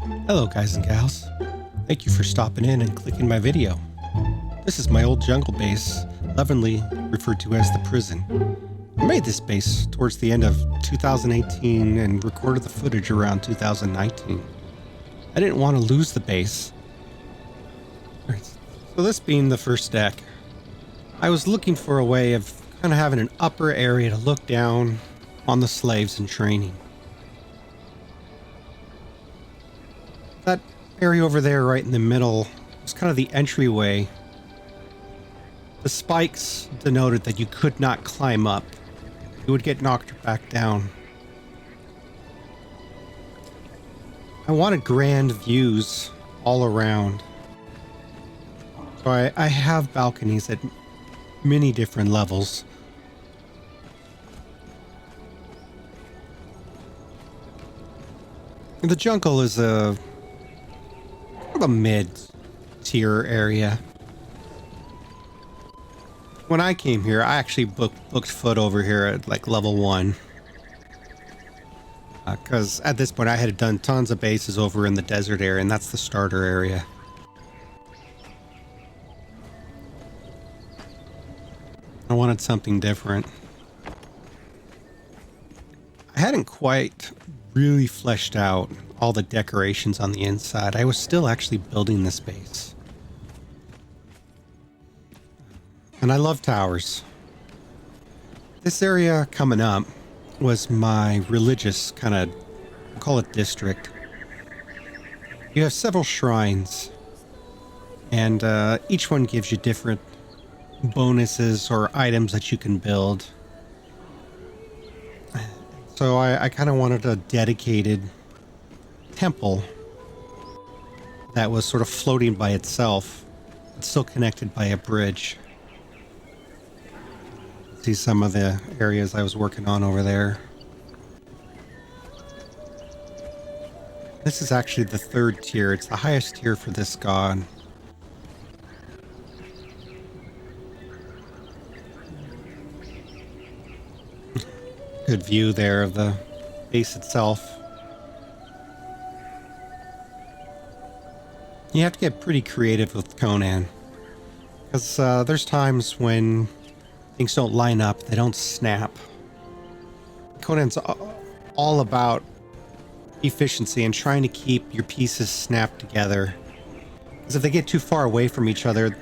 Hello guys and gals. Thank you for stopping in and clicking my video. This is my old jungle base, lovingly referred to as the prison. I made this base towards the end of 2018 and recorded the footage around 2019. I didn't want to lose the base. So this being the first deck, I was looking for a way of kind of having an upper area to look down on the slaves in training. That area over there right in the middle was kind of the entryway. The spikes denoted that you could not climb up. You would get knocked back down. I wanted grand views all around. So I have balconies at many different levels. The jungle is a mid-tier area. When I came here, I actually booked foot over here at like level 1. Because at this point I had done tons of bases over in the desert area, and that's the starter area. I wanted something different. I hadn't quite really fleshed out all the decorations on the inside. I was still actually building this base. And I love towers. This area coming up was my religious kind of, call it district. You have several shrines, and each one gives you different bonuses or items that you can build. So I kind of wanted a dedicated temple that was sort of floating by itself, but still connected by a bridge. See some of the areas I was working on over there. This is actually the 3rd tier. It's the highest tier for this god. Good view there of the base itself. You have to get pretty creative with Conan, because there's times when things don't line up, they don't snap. Conan's all about efficiency and trying to keep your pieces snapped together. Because if they get too far away from each other,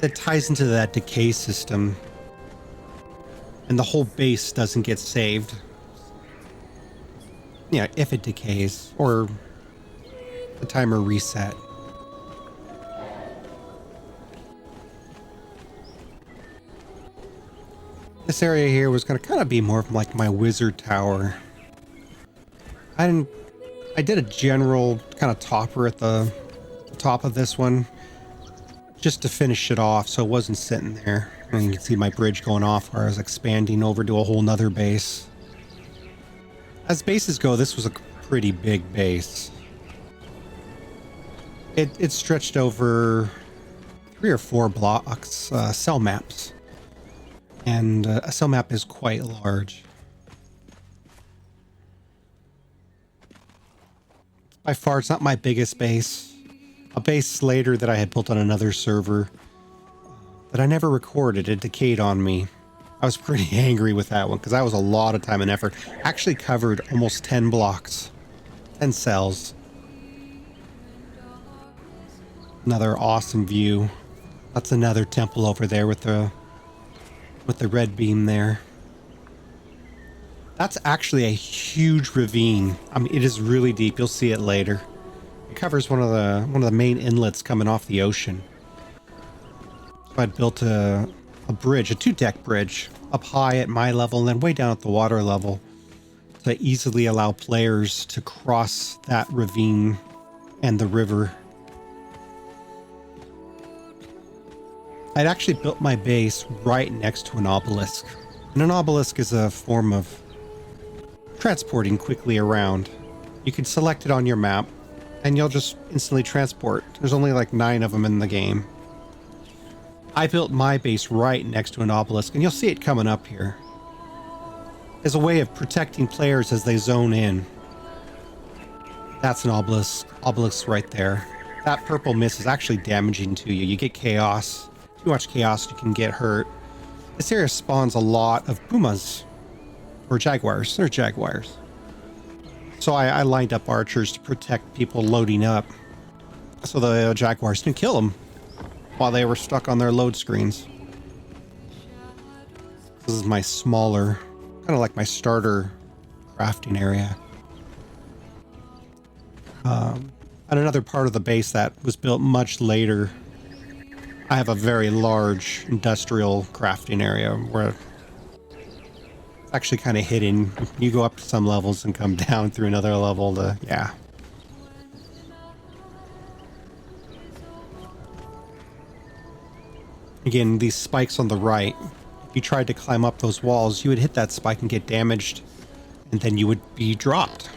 that ties into that decay system, and the whole base doesn't get saved. Yeah, if it decays, or the timer reset. This area here was going to kind of be more of like my wizard tower. I did a general kind of topper at the top of this one just to finish it off, so it wasn't sitting there. And you can see my bridge going off where I was expanding over to a whole nother base. As bases go, this was a pretty big base. It stretched over 3 or 4 blocks, cell maps. And a cell map is quite large. By far, it's not my biggest base. A base later that I had built on another server that I never recorded. It decayed on me. I was pretty angry with that one because that was a lot of time and effort. Actually covered almost 10 blocks, 10 cells. Another awesome view. That's another temple over there with the red beam there. That's actually a huge ravine. I mean, it is really deep. You'll see it later. It covers one of the main inlets coming off the ocean. So I'd built a bridge, a 2-deck bridge, up high at my level and then way down at the water level to easily allow players to cross that ravine and the river. I'd actually built my base right next to an obelisk. And an obelisk is a form of transporting quickly around. You can select it on your map, and you'll just instantly transport. There's only like 9 of them in the game. I built my base right next to an obelisk, and you'll see it coming up here. As a way of protecting players as they zone in. That's an obelisk right there. That purple mist is actually damaging to you. You get chaos. Too much chaos, you can get hurt. This area spawns a lot of pumas. Or jaguars. They're jaguars. So I lined up archers to protect people loading up. So the jaguars can kill them while they were stuck on their load screens. This is my smaller, kind of like my starter crafting area. On another part of the base that was built much later, I have a very large industrial crafting area where it's actually kind of hidden. You go up to some levels and come down through another level to, yeah. Again, these spikes on the right, if you tried to climb up those walls, you would hit that spike and get damaged, and then you would be dropped.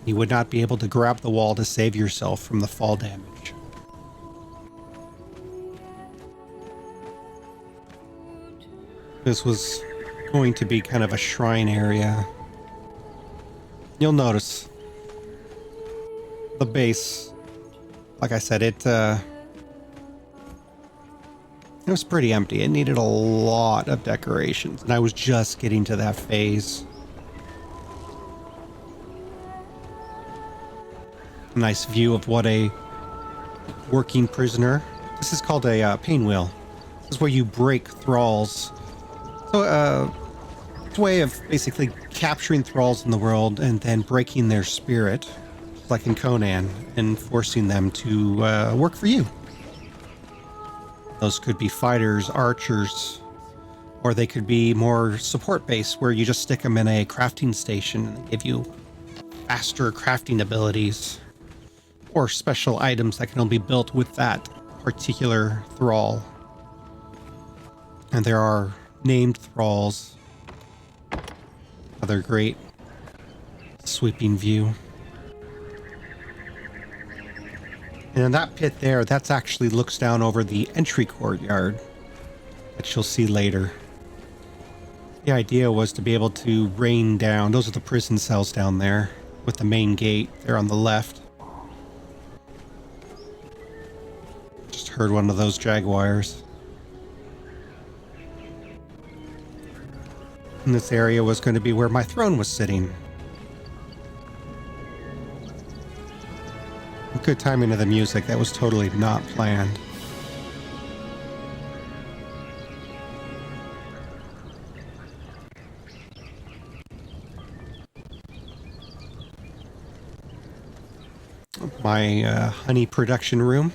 You would not be able to grab the wall to save yourself from the fall damage. This was going to be kind of a shrine area. You'll notice the base, like I said, it was pretty empty. It needed a lot of decorations, and I was just getting to that phase. A nice view of what a working prisoner. This is called a pain wheel. This is where you break thralls. So it's a way of basically capturing thralls in the world and then breaking their spirit, like in Conan, and forcing them to work for you. Those could be fighters, archers, or they could be more support-based, where you just stick them in a crafting station and they give you faster crafting abilities, or special items that can only be built with that particular thrall. And there are named thralls. Another great sweeping view. And in that pit there, that's actually looks down over the entry courtyard that you'll see later. The idea was to be able to rain down. Those are the prison cells down there with the main gate there on the left. Just heard one of those jaguars. And this area was going to be where my throne was sitting. Good timing of the music. That was totally not planned. My honey production room.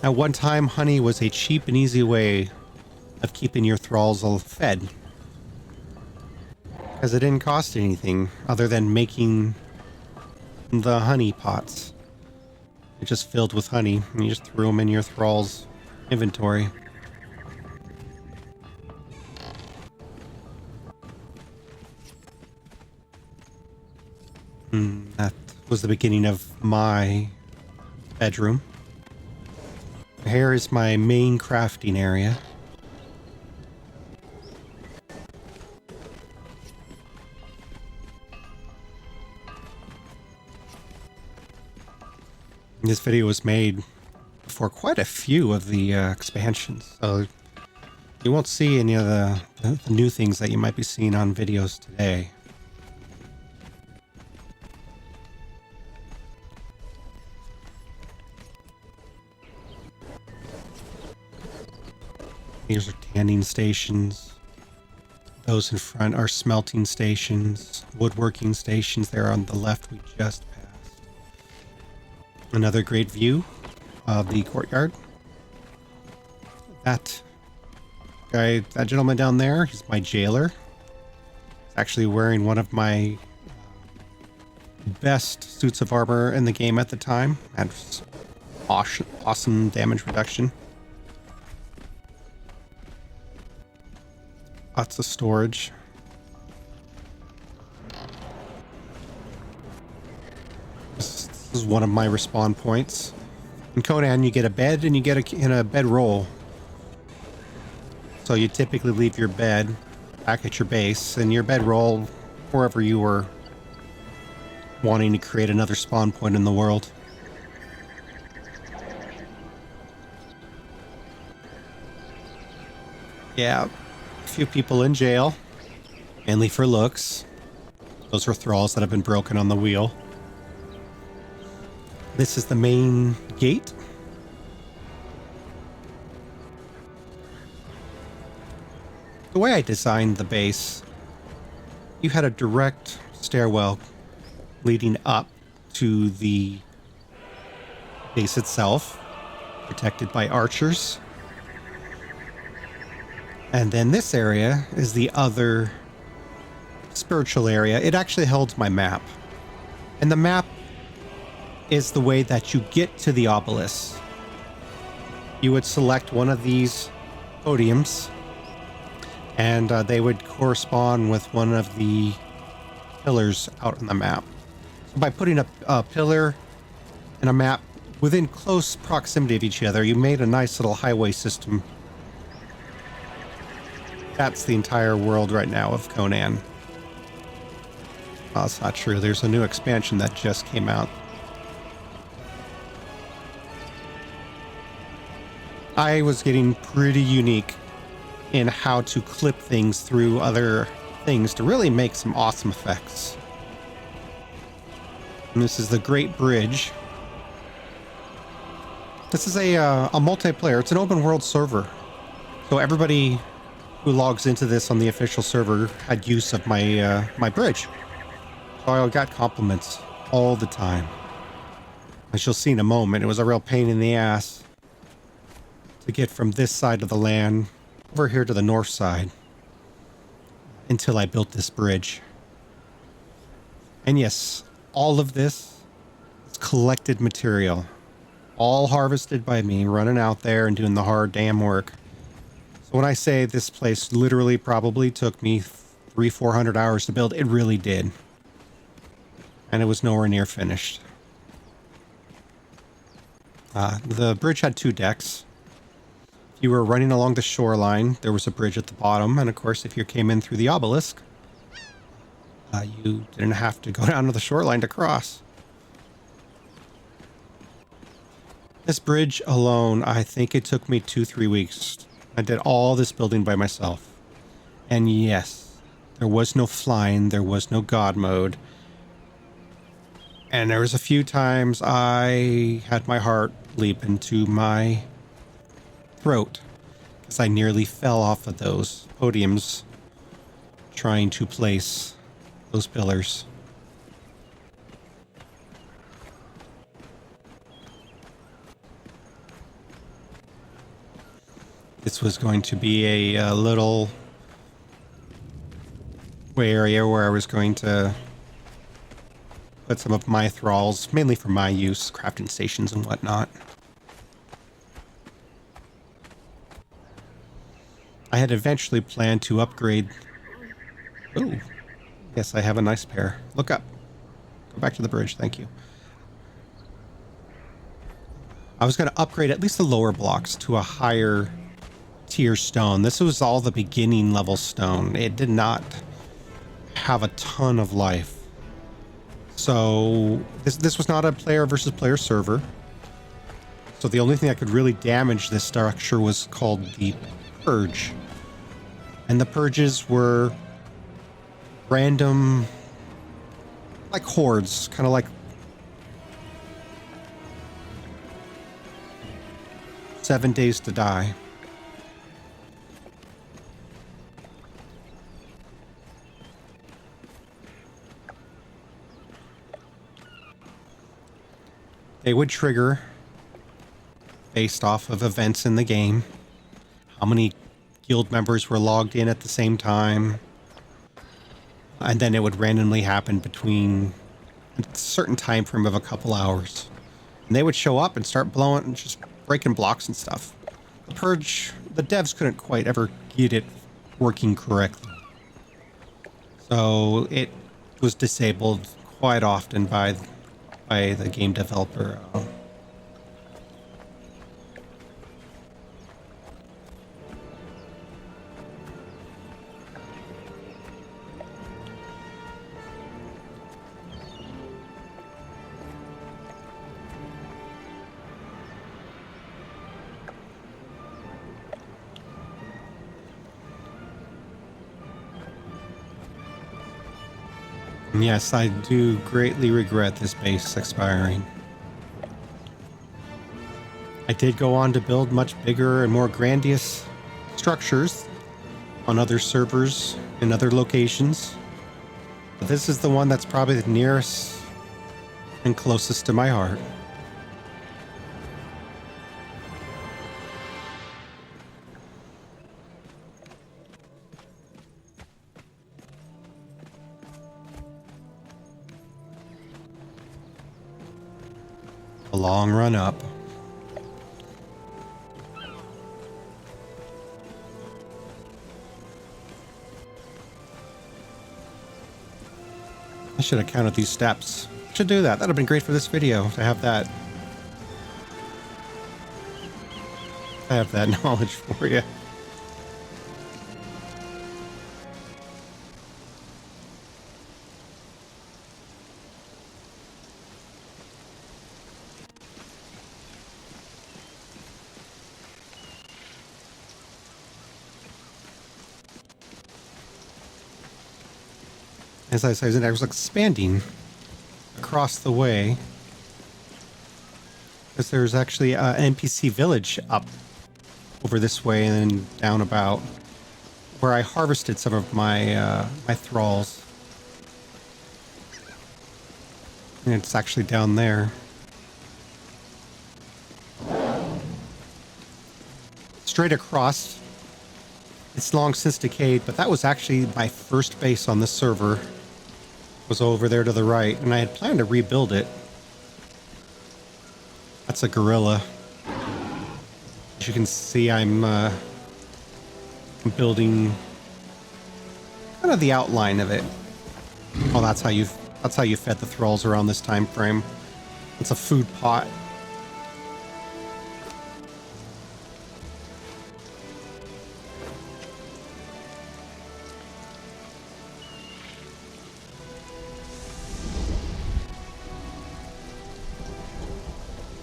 At one time, honey was a cheap and easy way of keeping your thralls all fed, because it didn't cost anything other than making the honey pots. It just filled with honey, and you just threw them in your thrall's inventory. That was the beginning of my bedroom. Here is my main crafting area. This video was made for quite a few of the expansions, so you won't see any of the new things that you might be seeing on videos today. These are tanning stations. Those in front are smelting stations, woodworking stations there on the left we just passed. Another great view of the courtyard. That gentleman down there, he's my jailer. He's actually wearing one of my best suits of armor in the game at the time. Had awesome damage reduction. Lots of storage. This is one of my respawn points. In Conan, you get a bed and you get a bed roll. So you typically leave your bed back at your base, and your bed roll wherever you were wanting to create another spawn point in the world. Yeah, a few people in jail, mainly for looks. Those were thralls that have been broken on the wheel. This is the main gate. The way I designed the base, you had a direct stairwell leading up to the base itself, protected by archers. And then this area is the other spiritual area. It actually holds my map. And the map is the way that you get to the obelisk. You would select one of these podiums, and they would correspond with one of the pillars out on the map. So by putting a pillar and a map within close proximity of each other, you made a nice little highway system. That's the entire world right now of Conan. Oh, that's not true. There's a new expansion that just came out. I was getting pretty unique in how to clip things through other things to really make some awesome effects. And this is the Great Bridge. This is a multiplayer. It's an open world server. So everybody who logs into this on the official server had use of my my bridge. So I got compliments all the time. As you'll see in a moment, it was a real pain in the ass to get from this side of the land over here to the north side until I built this bridge. And yes, all of this is collected material, all harvested by me, running out there and doing the hard damn work. So when I say this place literally probably took me 300-400 hours to build, it really did. And it was nowhere near finished. The bridge had 2 decks. If you were running along the shoreline, there was a bridge at the bottom. And of course, if you came in through the obelisk, you didn't have to go down to the shoreline to cross. This bridge alone, I think it took me 2-3 weeks. I did all this building by myself. And yes, there was no flying, there was no God mode. And there was a few times I had my heart leap into my throat because I nearly fell off of those podiums trying to place those pillars. This was going to be a little area where I was going to put some of my thralls, mainly for my use, crafting stations and whatnot. I had eventually planned to upgrade. Oh, yes, I have a nice pair. Look up. Go back to the bridge. Thank you. I was going to upgrade at least the lower blocks to a higher tier stone. This was all the beginning level stone. It did not have a ton of life. So this was not a player versus player server. So the only thing that could really damage this structure was called the Purge. And the purges were random, like hordes, kind of like 7 days to die. They would trigger based off of events in the game. How many guild members were logged in at the same time. And then it would randomly happen between a certain time frame of a couple hours. And they would show up and start blowing and just breaking blocks and stuff. The Purge, the devs couldn't quite ever get it working correctly. So it was disabled quite often by the game developer. Yes, I do greatly regret this base expiring. I did go on to build much bigger and more grandiose structures on other servers in other locations. But this is the one that's probably the nearest and closest to my heart. A long run up. I should have counted these steps. Should do that. That'd have been great for this video to have that. I have that knowledge for you. As I said, I was expanding across the way because there's actually an NPC village up over this way and then down about where I harvested some of my my thralls. And it's actually down there. Straight across. It's long since decayed, but that was actually my first base on this server. Was over there to the right, and I had planned to rebuild it. That's a gorilla. As you can see, I'm building kind of the outline of it. Oh, that's how you fed the thralls around this time frame. It's a food pot.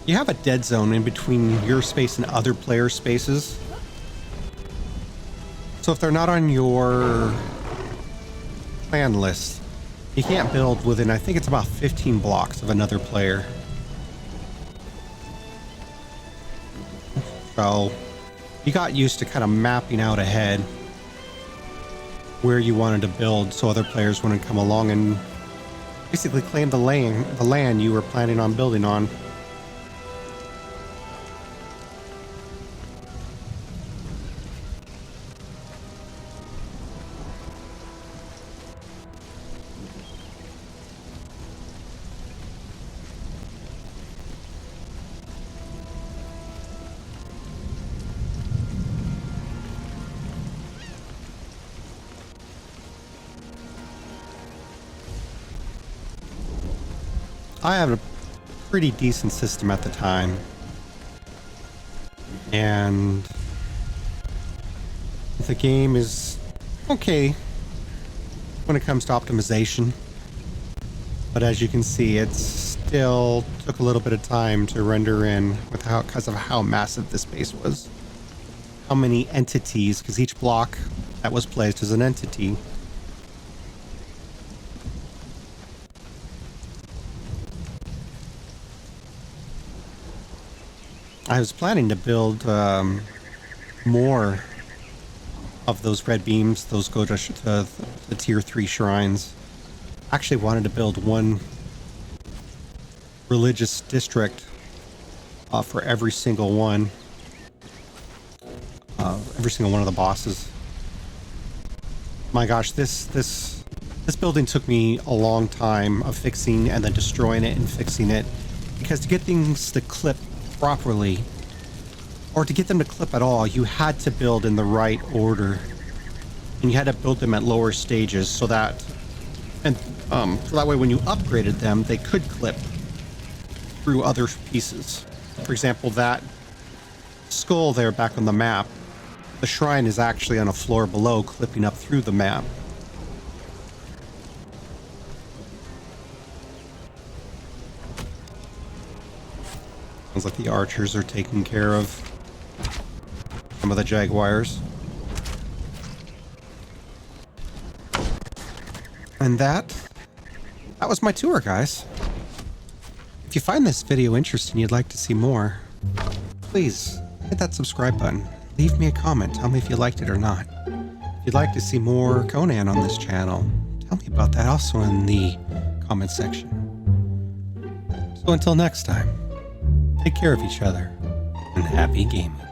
You have a dead zone in between your space and other player spaces. So if they're not on your plan list, you can't build within, I think it's about 15 blocks of another player. So you got used to kind of mapping out ahead where you wanted to build so other players wouldn't come along and basically claim the land you were planning on building on. I have a pretty decent system at the time, and the game is okay when it comes to optimization, but as you can see, it still took a little bit of time to render in because of how massive this base was. How many entities, because each block that was placed is an entity. I was planning to build more of those red beams. Those go to the tier 3 shrines. Actually wanted to build one religious district for every single one. Every single one of the bosses. My gosh, this building took me a long time of fixing and then destroying it and fixing it. Because to get things to clip properly, or to get them to clip at all, you had to build in the right order, and you had to build them at lower stages so that so that way when you upgraded them, they could clip through other pieces. For example, that skull there back on the map, the shrine is actually on a floor below, clipping up through the map. Sounds like the archers are taking care of some of the jaguars. And that that was my tour, guys. If you find this video interesting and you'd like to see more, please hit that subscribe button. Leave me a comment. Tell me if you liked it or not. If you'd like to see more Conan on this channel, tell me about that also in the comment section. So until next time, take care of each other and happy gaming.